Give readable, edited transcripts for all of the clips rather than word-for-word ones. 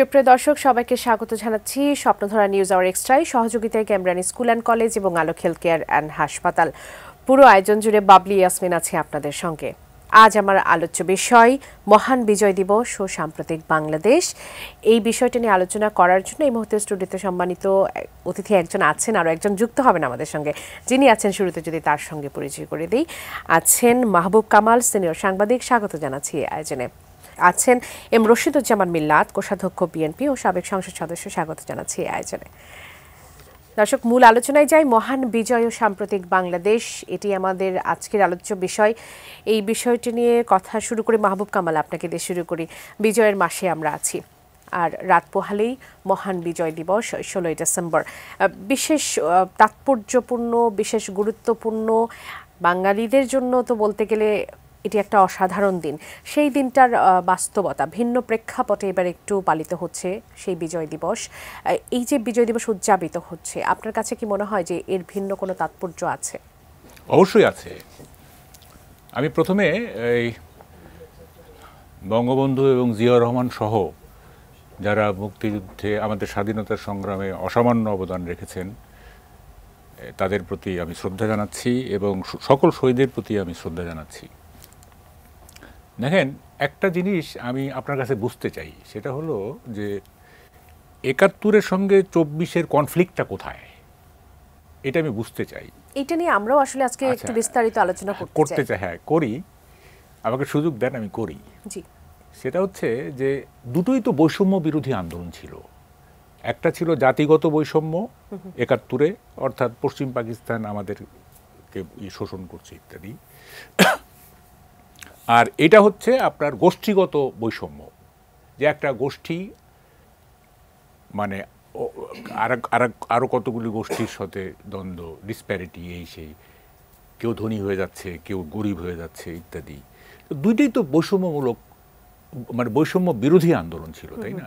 সুপ্রিয় দর্শক সবাইকে স্বাগত জানাচ্ছি স্বপ্নধারা নিউজ আওয়ার এক্সট্রায় সহযোগিতায় ক্যামব্রানি স্কুল অ্যান্ড কলেজ এবং আলোক হেলথ কেয়ার অ্যান্ড হাসপাতাল। পুরো আয়োজন জুড়ে বাবলি ইয়াসমিন আছে আপনাদের সঙ্গে। আজ আমার আলোচ্য বিষয় মহান বিজয় দিবস ও সাম্প্রতিক বাংলাদেশ। এই বিষয়টা নিয়ে আলোচনা করার জন্য এই মুহূর্তে স্টুডিওতে সম্মানিত অতিথি একজন আছেন, আরও একজন যুক্ত হবেন আমাদের সঙ্গে। যিনি আছেন শুরুতে যদি তার সঙ্গে পরিচয় করে দিই, আছেন মাহবুব কামাল, সিনিয়র সাংবাদিক, স্বাগত জানাচ্ছি আয়োজনে। আছেন এম রশিদুজ্জামান মিল্লাত, কোষাধ্যক্ষ বিএনপি ও সাবেক সংসদ সদস্য, স্বাগত জানাচ্ছি আয়োজনে। দর্শক, মূল আলোচনায় যাই। মহান বিজয় ও সাম্প্রতিক বাংলাদেশ, এটি আমাদের আজকের আলোচ্য বিষয়। এই বিষয়টি নিয়ে কথা শুরু করে মাহবুব কামাল, আপনাকে দিয়ে শুরু করি। বিজয়ের মাসে আমরা আছি, আর রাত পোহালেই মহান বিজয় দিবস 16ই ডিসেম্বর। বিশেষ তাৎপর্যপূর্ণ, বিশেষ গুরুত্বপূর্ণ, বাঙালিদের জন্য তো বলতে গেলে এটি একটা অসাধারণ দিন। সেই দিনটার বাস্তবতা ভিন্ন প্রেক্ষাপটে এবার একটু পালিত হচ্ছে সেই বিজয় দিবস। এই যে বিজয় দিবস উদযাপিত হচ্ছে, আপনার কাছে কি মনে হয় যে এর ভিন্ন কোনো তাৎপর্য আছে? অবশ্যই আছে। আমি প্রথমে এই বঙ্গবন্ধু এবং জিয়াউর রহমান সহ যারা মুক্তিযুদ্ধে আমাদের স্বাধীনতার সংগ্রামে অসামান্য অবদান রেখেছেন তাদের প্রতি আমি শ্রদ্ধা জানাচ্ছি এবং সকল শহীদের প্রতি আমি শ্রদ্ধা জানাচ্ছি। দেখেন, একটা জিনিস আমি আপনার কাছে বুঝতে চাই, সেটা হলো যে ৭১-এর সঙ্গে ২৪-এর কনফ্লিক্টটা কোথায়, এটা আমি বুঝতে চাই। এটা নিয়ে আমরাও আসলে আজকে একটু বিস্তারিত আলোচনা করতে চাই। হ্যাঁ, করি, আমাকে সুযোগ দেন, আমি করি। জি। সেটা হচ্ছে যে দুটোই তো বৈষম্য বিরোধী আন্দোলন ছিল। একটা ছিল জাতিগত বৈষম্য ৭১-এ, অর্থাৎ পশ্চিম পাকিস্তান আমাদেরকে শোষণ করছে ইত্যাদি। আর এটা হচ্ছে আপনার গোষ্ঠীগত বৈষম্য, যে একটা গোষ্ঠী মানে আরো কতগুলি গোষ্ঠীর সাথে দ্বন্দ্ব, ডিসপ্যারিটি, এই সেই, কেউ ধনী হয়ে যাচ্ছে, কেউ গরিব হয়ে যাচ্ছে ইত্যাদি। দুইটাই তো বৈষম্যমূলক, মানে বৈষম্য বিরোধী আন্দোলন ছিল, তাই না?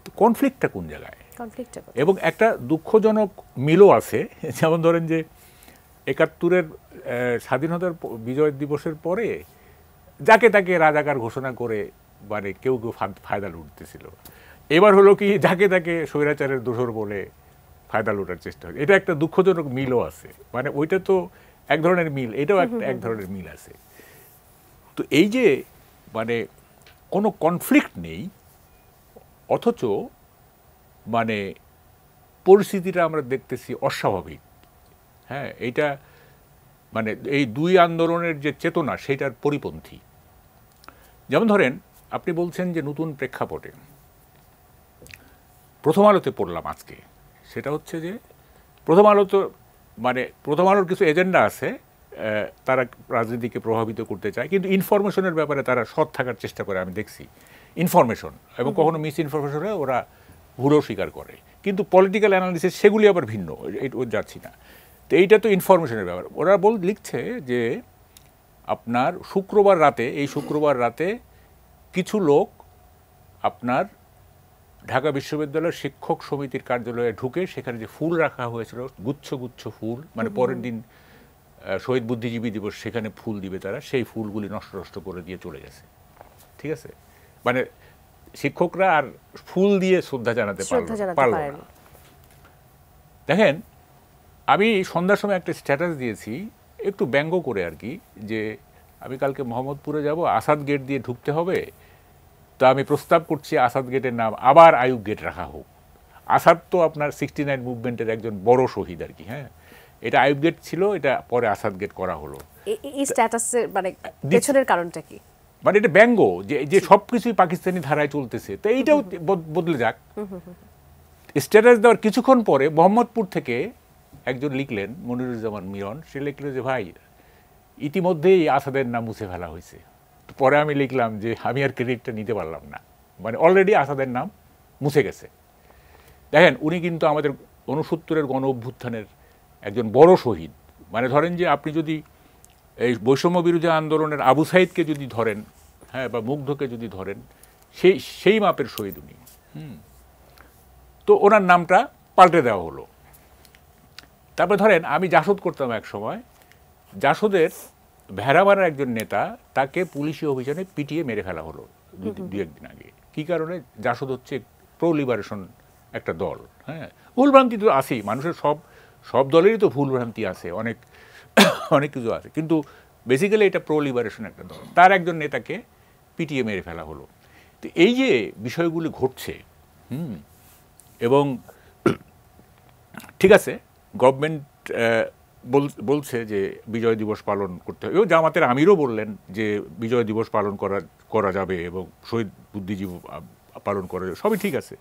তো কনফ্লিক্টটা কোন জায়গায়? এবং একটা দুঃখজনক মিলও আছে, যেমন ধরেন যে ৭১-এর স্বাধীনতার বিজয় দিবসের পরে যাকে তাকে রাজাকার ঘোষণা করে মানে কেউ কেউ ফায়দা লুটতেছিল। এবার হলো কি, যাকে তাকে স্বৈরাচারের দোসর বলে ফায়দা লুটার চেষ্টা হয়। এটা একটা দুঃখজনক মিলও আছে। মানে ওইটা তো এক ধরনের মিল, এটাও এক ধরনের মিল আছে। তো এই যে মানে কোনো কনফ্লিক্ট নেই, অথচ মানে পরিস্থিতিটা আমরা দেখতেছি অস্বাভাবিক। হ্যাঁ, এইটা মানে এই দুই আন্দোলনের যে চেতনা, সেটার পরিপন্থী। যেমন ধরেন, আপনি বলছেন যে নতুন প্রেক্ষাপটে, প্রথম আলোতে পড়লাম আজকে, সেটা হচ্ছে যে প্রথম আলো তো মানে প্রথম আলোর কিছু এজেন্ডা আছে, তারা রাজনীতিকে প্রভাবিত করতে চায়, কিন্তু ইনফরমেশনের ব্যাপারে তারা সৎ থাকার চেষ্টা করে, আমি দেখছি। ইনফরমেশন এবং কখনো মিস ইনফরমেশনে ওরা ভুলও স্বীকার করে, কিন্তু পলিটিক্যাল অ্যানালিসিস সেগুলি আবার ভিন্ন, যাচ্ছি না। তো এইটা তো ইনফরমেশনের ব্যাপার। ওরা লিখছে যে আপনার এই শুক্রবার রাতে কিছু লোক আপনার ঢাকা বিশ্ববিদ্যালয়ের শিক্ষক সমিতির কার্যালয়ে ঢুকে সেখানে যে ফুল রাখা হয়েছিল, গুচ্ছ গুচ্ছ ফুল, মানে পরের দিন শহীদ বুদ্ধিজীবী দিবস, সেখানে ফুল দিবে তারা, সেই ফুলগুলি নষ্ট করে দিয়ে চলে গেছে। ঠিক আছে, মানে শিক্ষকরা আর ফুল দিয়ে শ্রদ্ধা জানাতে পারল না। দেখেন, আমি সন্ধ্যার সময় একটা স্ট্যাটাস দিয়েছি, একটু ব্যঙ্গ করে আর কি, যে আমি কালকে মোহাম্মদপুরে যাব, আসাদ গেট দিয়ে ঢুকতে হবে, তো আমি প্রস্তাব করছি আসাদ গেটের নাম আবার আইয়ুব গেট রাখা হোক। আসাদ তো আপনার 69 মুভমেন্টের একজন বড় শহীদ আর কি। হ্যাঁ, এটা আইয়ুব গেট ছিল, এটা পরে আসাদ গেট করা হলো। এই স্ট্যাটাসের মানে পেছনের কারণটা কি? মানে এটা ব্যঙ্গ, যে সবকিছুই পাকিস্তানি ধারায় চলতেছে, তো এইটাও বদলে যাক। স্ট্যাটাস দেওয়ার কিছুক্ষণ পরে মোহাম্মদপুর থেকে একজন লিখলেন, মনিরুজ্জামান মিরন, সে লিখলেন যে ভাই, ইতিমধ্যেই আসাদের নাম মুছে ফেলা হয়েছে। পরে আমি লিখলাম যে আমি আর ক্রেডিটটা নিতে পারলাম না, মানে অলরেডি আসাদের নাম মুছে গেছে। দেখেন, উনি কিন্তু আমাদের ৬৯-এর গণ অভ্যুত্থানের একজন বড় শহীদ। মানে ধরেন যে আপনি যদি এই বৈষম্য বিরোধী আন্দোলনের আবু সাইদকে যদি ধরেন, হ্যাঁ, বা মুগ্ধকে যদি ধরেন, সেই মাপের শহীদ উনি। তো ওনার নামটা পাল্টে দেওয়া হলো। তারপরে ধরেন, আমি জাসদ করতাম এক সময়, জাসদের ভেড়ামারার একজন নেতা, তাকে পুলিশি অভিযানে পিটিয়ে মেরে ফেলা হলো দু একদিন আগে। কি কারণে? জাসদ হচ্ছে প্রো লিবারেশন একটা দল। হ্যাঁ, ভুলভ্রান্তি তো আছেই, মানুষের সব দলেরই তো ভুলভ্রান্তি আছে, অনেক অনেক কিছু আছে, কিন্তু বেসিক্যালি এটা প্রো লিবারেশন একটা দল। তার একজন নেতাকে পিটিয়ে মেরে ফেলা হলো। তো এই যে বিষয়গুলি ঘটছে, এবং ঠিক আছে, গভর্নমেন্ট বলছে যে বিজয় দিবস পালন করতে হবে, এবং জামাতের আমিরও বললেন যে বিজয় দিবস পালন করা যাবে এবং শহীদ বুদ্ধিজীবী পালন করা যাবে, সবই ঠিক আছে,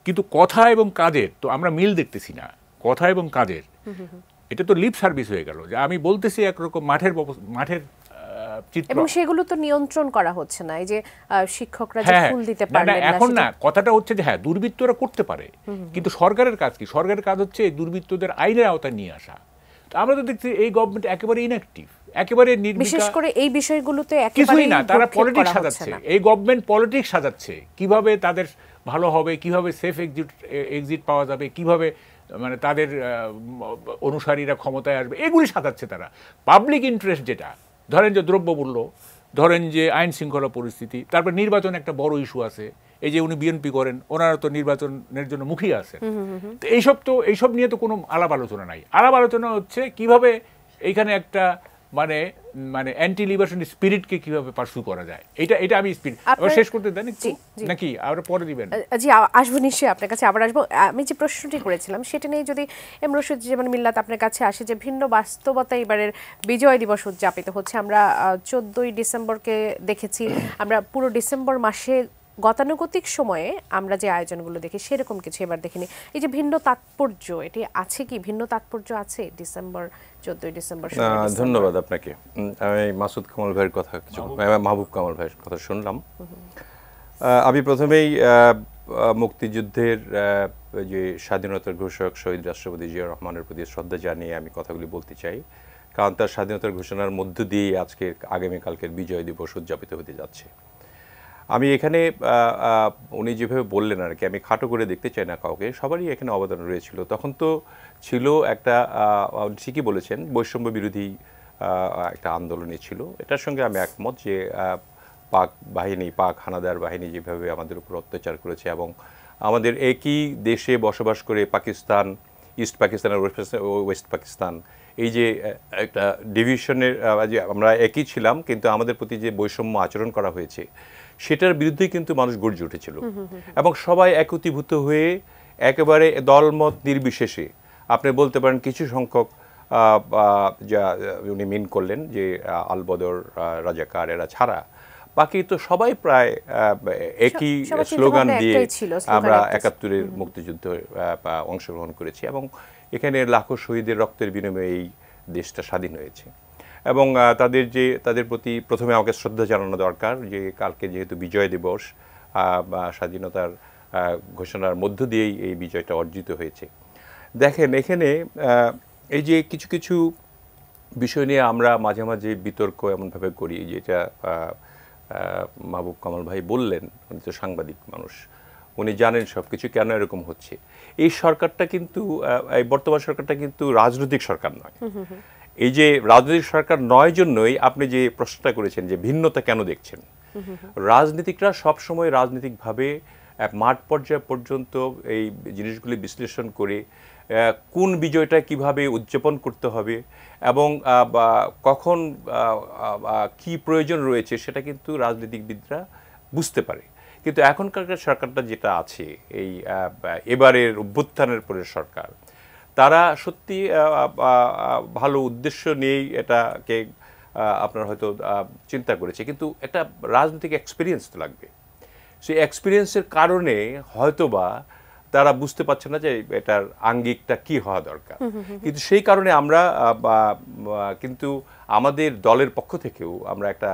কিন্তু কথা এবং কাজের তো আমরা মিল দেখতেছি না। কথা এবং কাজের এটা তো লিপ সার্ভিস হয়ে গেল, যে আমি বলতেছি একরকম মাঠের চিত্র, এবং সেগুলো তো নিয়ন্ত্রণ করা হচ্ছে না। এই যে শিক্ষকরা যে ফুল দিতে পারলেন না, এখন না, কথাটা হচ্ছে যে হ্যাঁ, দুর্বৃত্তরা করতে পারে, কিন্তু সরকারের কাজ কি? সরকারের কাজ হচ্ছে এই দুর্বৃত্তদের আইনের আওতায় নিয়ে আসা। তো আমরা তো দেখছি এই গভর্নমেন্ট একেবারে ইনঅ্যাক্টিভ, একেবারে নির্বিকার, বিশেষ করে এই বিষয়গুলোতে কিছুই না, তারা পলিটিক্স সাজাচ্ছে। এই গভর্নমেন্ট পলিটিক্স সাজাচ্ছে, কিভাবে তাদের ভালো হবে, কিভাবে সেফ এক্সিট পাওয়া যাবে, কিভাবে মানে তাদের অনুসারীরা ক্ষমতায় আসবে, এগুলি সাজাচ্ছে তারা। পাবলিক ইন্টারেস্ট যেটা, ধরেন যে দ্রব্যমূল্য, ধরেন যে আইন শৃঙ্খলা পরিস্থিতি, তারপর নির্বাচন একটা বড় ইস্যু আছে। এই যে উনি বিএনপি করেন, ওনারা তো নির্বাচনের জন্য মুখিয়ে আছেন। তো এইসব নিয়ে তো কোনো আলাপ আলোচনা নাই। আলাপ আলোচনা হচ্ছে কিভাবে এইখানে একটা মানে অ্যান্টি লিবারেশন স্পিরিটকে কিভাবে পার্সু করা যায়। এটা আমি স্পিরিট আবার শেষ করতে দেন একটু, নাকি আবার পরে দিবেন? জি, আসবো নিশ্চয়ই, আপনার কাছে আবার আসবো। আমি যে প্রশ্নটি করেছিলাম সেটা নিয়ে যদি এম রশিদ যেমন মিল্লাত আপনার কাছে আসে, যে ভিন্ন বাস্তবতা এবারের বিজয় দিবস উদযাপিত হচ্ছে। আমরা 14ই ডিসেম্বরকে দেখেছি, আমরা পুরো ডিসেম্বর মাসে গতানুগতিক সময়ে আমরা যে আয়োজনগুলো দেখি সেরকম কিছু এবার দেখিনি। এই যে ভিন্ন তাৎপর্য, এটি আছে কি? ভিন্ন তাৎপর্য আছে 14ই ডিসেম্বর? ধন্যবাদ আপনাকে। আমি মাসুদ কামাল ভাইয়ের কথা, মাহবুব কামাল ভাইয়ের কথা শুনলাম। আমি প্রথমেই মুক্তিযুদ্ধের যে স্বাধীনতার ঘোষক শহীদ রাষ্ট্রপতি জিয়া রহমানের প্রতি শ্রদ্ধা জানিয়ে আমি কথাগুলি বলতে চাই, কারণ তার স্বাধীনতার ঘোষণার মধ্য দিয়ে আগামীকালকের বিজয় দিবস উদযাপিত হতে যাচ্ছে। আমি এখানে উনি যেভাবে বললেন আর কি, আমি খাটো করে দেখতে চাই না কাউকে, সবারই এখানে অবদান রয়েছিল। তখন তো ছিল একটা, ঠিকই বলেছেন, বৈষম্য বিরোধী একটা আন্দোলনই ছিল। এটার সঙ্গে আমি একমত যে পাক হানাদার বাহিনী যেভাবে আমাদের উপর অত্যাচার করেছে, এবং আমাদের একই দেশে বসবাস করে পাকিস্তান, ইস্ট পাকিস্তান আর ওয়েস্ট পাকিস্তান, এই যে একটা ডিভিশনের, যে আমরা একই ছিলাম কিন্তু আমাদের প্রতি যে বৈষম্য আচরণ করা হয়েছে, সেটার বিরুদ্ধেই কিন্তু মানুষ গর্জে উঠেছিল। এবং সবাই একীভূত হয়ে একেবারে দলমত নির্বিশেষে, আপনি বলতে পারেন কিছু সংখ্যক যা উনি মিন করলেন যে আলবদর, রাজাকার, এরা ছাড়া বাকি তো সবাই প্রায় একই স্লোগান দিয়ে আমরা ৭১-এর মুক্তিযুদ্ধে অংশগ্রহণ করেছি, এবং এখানে লাখো শহীদের রক্তের বিনিময়ে এই দেশটা স্বাধীন হয়েছে। এবং তাদের প্রতি প্রথমে আমাকে শ্রদ্ধা জানানো দরকার, যে কালকে যেহেতু বিজয় দিবস, স্বাধীনতার ঘোষণার মধ্য দিয়েই এই বিজয়টা অর্জিত হয়েছে। দেখেন, এখানে এই যে কিছু কিছু বিষয় নিয়ে আমরা মাঝে মাঝে বিতর্ক এমনভাবে করি, যেটা মাহবুব কামাল ভাই বললেন, উনি তো সাংবাদিক মানুষ, উনি জানেন সব কিছু কেন এরকম হচ্ছে। এই সরকারটা কিন্তু, এই বর্তমান সরকারটা কিন্তু রাজনৈতিক সরকার নয়। এই যে রাজনৈতিক সরকার নয় জন্যই আপনি যে প্রশ্নটা করেছেন যে ভিন্নতা কেন দেখছেন, রাজনীতিকরা সবসময় রাজনৈতিকভাবে মাঠ পর্যায় পর্যন্ত এই জিনিসগুলি বিশ্লেষণ করে কোন বিজয়টা কিভাবে উদযাপন করতে হবে এবং কখন কি প্রয়োজন রয়েছে সেটা কিন্তু রাজনীতিবিদরা বুঝতে পারে। কিন্তু এখনকার সরকারটা যেটা আছে, এই এবারের অভ্যুত্থানের পরের সরকার, তারা সত্যি ভালো উদ্দেশ্য নিয়েই এটাকে আপনার হয়তো চিন্তা করেছে, কিন্তু একটা রাজনৈতিক এক্সপিরিয়েন্স তো লাগবে। সেই এক্সপিরিয়েন্সের কারণে হয়তোবা তারা বুঝতে পারছে না যে এটার আঙ্গিকটা কি হওয়া দরকার। কিন্তু সেই কারণে আমরা কিন্তু আমাদের দলের পক্ষ থেকেও আমরা একটা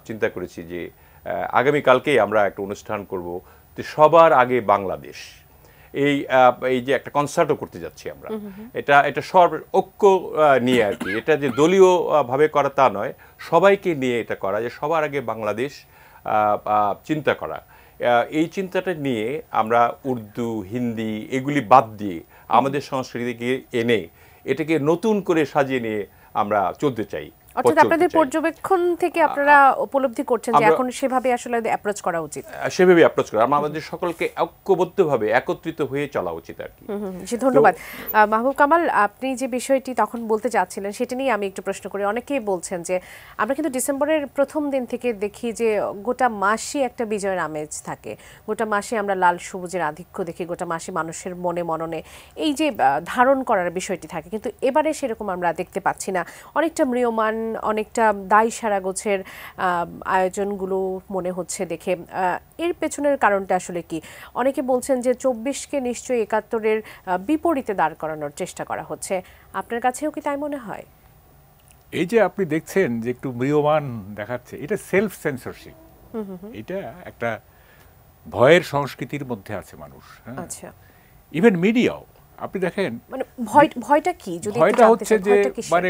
চিন্তা করেছি যে আগামীকালকেই আমরা একটা অনুষ্ঠান করব, যে সবার আগে বাংলাদেশ, এই যে একটা কনসার্টও করতে যাচ্ছি আমরা। এটা সব ঐক্য নিয়ে আর কি, এটা যে দলীয় ভাবে করা তা নয়, সবাইকে নিয়ে এটা করা, যে সবার আগে বাংলাদেশ চিন্তা করা। এই চিন্তাটা নিয়ে আমরা উর্দু, হিন্দি এগুলি বাদ দিয়ে আমাদের সংস্কৃতিকে এনে এটাকে নতুন করে সাজিয়ে নিয়ে আমরা চলতে চাই। অর্থাৎ আপনাদের পর্যবেক্ষণ থেকে আপনারা উপলব্ধি করছেন যে এখন সেভাবে আসলে অ্যাপ্রোচ করা উচিত, সেভাবে অ্যাপ্রোচ করা আমাদের সকলকে ঐক্যবদ্ধভাবে একত্রিত হয়ে চলা উচিত আর কি। জি, ধন্যবাদ। মাহবুব কামাল, আপনি যে বিষয়টি তখন বলতে চাচ্ছিলেন সেটা নিয়ে আমি একটু প্রশ্ন করি। অনেকেই বলছেন যে আমরা কিন্তু ডিসেম্বরের প্রথম দিন থেকে দেখি যে গোটা মাসই একটা বিজয়ের আমেজ থাকে, গোটা মাসে আমরা লাল সবুজের আধিক্য দেখি, গোটা মাসে মানুষের মনে মননে এই যে ধারণ করার বিষয়টি থাকে, কিন্তু এবারে সেরকম আমরা দেখতে পাচ্ছি না। অনেকটা ম্রিয়মান, অনেকটা দায় সারা গোছের আয়োজনগুলো মনে হচ্ছে দেখে। এর পেছনের কারণটা আসলে কি? অনেকে বলছেন যে 24কে নিশ্চয়ই 71-এর বিপরীতে দাঁড় করানোর চেষ্টা করা হচ্ছে। আপনার কাছেও কি তাই মনে হয়? এই যে আপনি দেখছেন যে একটু ম্রিয়মান দেখাচ্ছে, এটা সেলফ সেন্সরশিপ, এটা একটা ভয়ের সংস্কৃতির মধ্যে আছে মানুষ। আচ্ছা, ইভেন মিডিয়াও আপনি দেখেন, মানে ভয়টা কি? যদি ভয়টা হচ্ছে যে মানে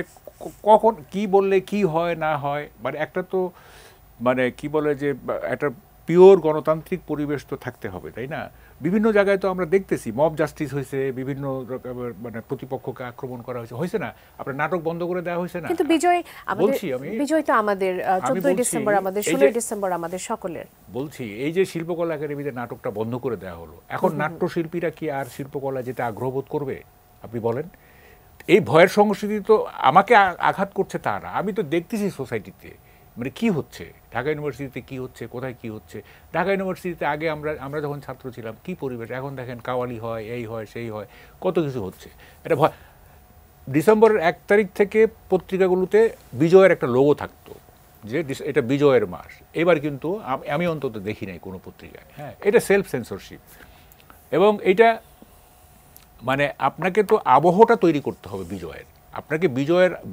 কখন কি বললে কি হয় না হয়, মানে একটা তো মানে কি বলে যে একটা পিওর গণতান্ত্রিক পরিবেশ তো থাকতে হবে, তাই না? বিভিন্ন জায়গায় তো আমরা দেখতেছি মব জাস্টিস হয়েছে, বিভিন্ন রকমের মানে প্রতিপক্ষকে আক্রমণ করা হয়েছে না? আপনার নাটক বন্ধ করে দেওয়া হয়েছে না? কিন্তু বিজয় তো আমাদের 14 ডিসেম্বর, আমাদের 16 ডিসেম্বর আমাদের সকলের। বলছি এই যে শিল্পকলা একাডেমিতে নাটকটা বন্ধ করে দেওয়া হলো, এখন নাট্যশিল্পীরা কি আর শিল্পকলা যেতে আগ্রহ বোধ করবে? আপনি বলেন। এই ভয়ের সংস্কৃতি তো আমাকে আঘাত করছে তা না, আমি তো দেখতেছি সোসাইটিতে মানে কি হচ্ছে, ঢাকা ইউনিভার্সিটিতে কি হচ্ছে, কোথায় কি হচ্ছে। ঢাকা ইউনিভার্সিটিতে আগে আমরা যখন ছাত্র ছিলাম কি পরিবেশ, এখন দেখেন কাওয়ালি হয়, এই হয় সেই হয়, কত কিছু হচ্ছে। এটা ভয়। ডিসেম্বরের 1 তারিখ থেকে পত্রিকাগুলোতে বিজয়ের একটা লোগো থাকতো যে এটা বিজয়ের মাস। এবার কিন্তু আমি অন্তত দেখি নাই কোনো পত্রিকায়। হ্যাঁ, এটা সেলফ সেন্সরশিপ। এবং এটা মানে আপনাকে তো আবহটা তৈরি করতে হবে বিজয়ের, আপনাকে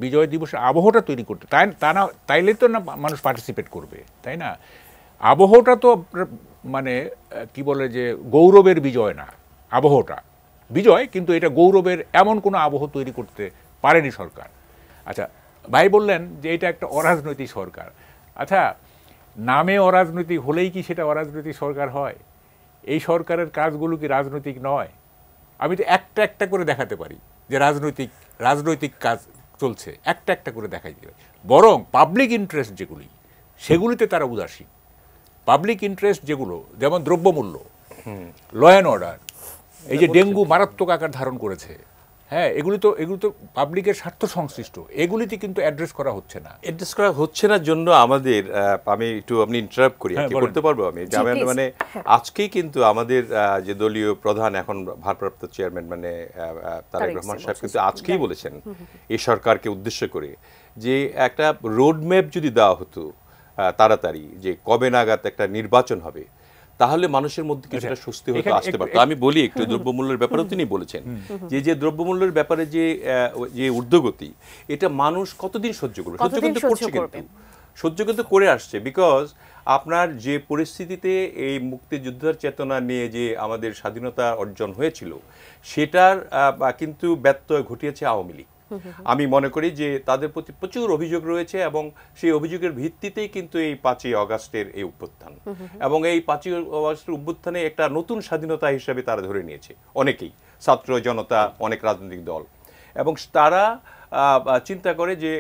বিজয় দিবসের আবহটা তৈরি করতে, তাইলে তো না মানুষ পার্টিসিপেট করবে, তাই না? আবহটা তো মানে কি বলে যে গৌরবের বিজয় না, আবহটা বিজয়, কিন্তু এটা গৌরবের এমন কোনো আবহ তৈরি করতে পারেনি সরকার। আচ্ছা, ভাই বললেন যে এটা একটা অরাজনৈতিক সরকার। আচ্ছা, নামে অরাজনৈতিক হলেই কি সেটা অরাজনৈতিক সরকার হয়? এই সরকারের কাজগুলো কি রাজনৈতিক নয়? আমি তো একটা একটা করে দেখাতে পারি যে রাজনৈতিক কাজ চলছে, একটা একটা করে দেখাই দিবে। বরং পাবলিক ইন্টারেস্ট যেগুলি, সেগুলিতে তারা উদাসীন। পাবলিক ইন্টারেস্ট যেগুলো, যেমন দ্রব্যমূল্য, ল অ্যান্ড অর্ডার, এই যে ডেঙ্গু মারাত্মক আকার ধারণ করেছে, হ্যাঁ, এগুলো তো পাবলিকের স্বার্থ সংশ্লিষ্ট, এগুলিতে কিন্তু অ্যাড্রেস করা হচ্ছে না জন্য আমাদের আমি একটু আপনি ইন্টারাপ্ট করি, করতে পারবো আমি? মানে আজকেই কিন্তু আমাদের যে দলীয় প্রধান এখন ভারপ্রাপ্ত চেয়ারম্যান মানে তারেক রহমান সাহেব কিন্তু আজকেই বলেছেন এই সরকারকে উদ্দেশ্য করে যে একটা রোডম্যাপ যদি দেওয়া হতো তাড়াতাড়ি, যে কবে নাগাদ একটা নির্বাচন হবে, তাহলে মানুষের মধ্যে কিছুটা স্বস্তি হতে আসতে পারতো। আমি বলি একটু দ্রব্যমূল্যের ব্যাপারেও তিনি বলেছেন যে দ্রব্যমূল্যের ব্যাপারে যে ঊর্ধ্বগতি, এটা মানুষ কতদিন সহ্য করবে? সহ্য কিন্তু করে আসছে। বিকজ আপনার যে পরিস্থিতিতে এই মুক্তিযুদ্ধের চেতনা নিয়ে যে আমাদের স্বাধীনতা অর্জন হয়েছিল, সেটার কিন্তু ব্যত্যয় ঘটিয়েছে আওয়ামী লীগ। আমি মনে করি যে তাদের প্রতি প্রচুর অভিযোগ রয়েছে এবং সেই অভিযোগের ভিত্তিতেই কিন্তু এই 5ই আগস্টের এই অভ্যুত্থান, এবং এই 5ই আগস্টের অভ্যুত্থানে একটা নতুন স্বাধীনতা হিসেবে তারা ধরে নিয়েছে অনেকেই, ছাত্র জনতা, অনেক রাজনৈতিক দল, এবং তারা চিন্তা করে যে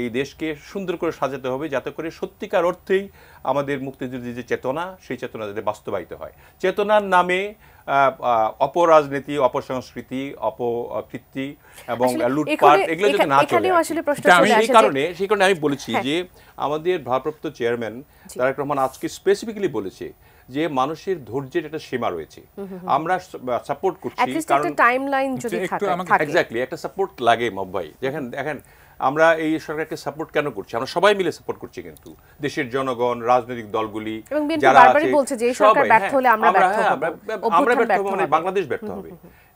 এই দেশকে সুন্দর করে সাজাতে হবে যাতে করে সত্যিকার অর্থেই আমাদের মুক্তিযুদ্ধের যে চেতনা, সেই চেতনা যাতে বাস্তবায়িত হয়। চেতনার নামে অপরাজনীতি, অপসংস্কৃতি, অপকীর্তি এবং লুটপাট এগুলো যদি না চলে, সেই কারণে আমি বলেছি যে আমাদের ভারপ্রাপ্ত চেয়ারম্যান তারেক রহমান আজকে স্পেসিফিক্যালি বলেছে যে মানুষের ধৈর্যের একটা সীমা রয়েছে। আমরা সাপোর্ট করছি, কারণ টাইমলাইন যদি থাকে, এক্স্যাক্টলি একটা সাপোর্ট লাগে। ভাই দেখেন আমরা এই সরকারকে সাপোর্ট কেন করছি? আমরা সবাই মিলে সাপোর্ট করছি, কিন্তু দেশের জনগণ, রাজনৈতিক দলগুলি যারা আছে, আমরা ব্যর্থ হব মানে বাংলাদেশ ব্যর্থ হবে,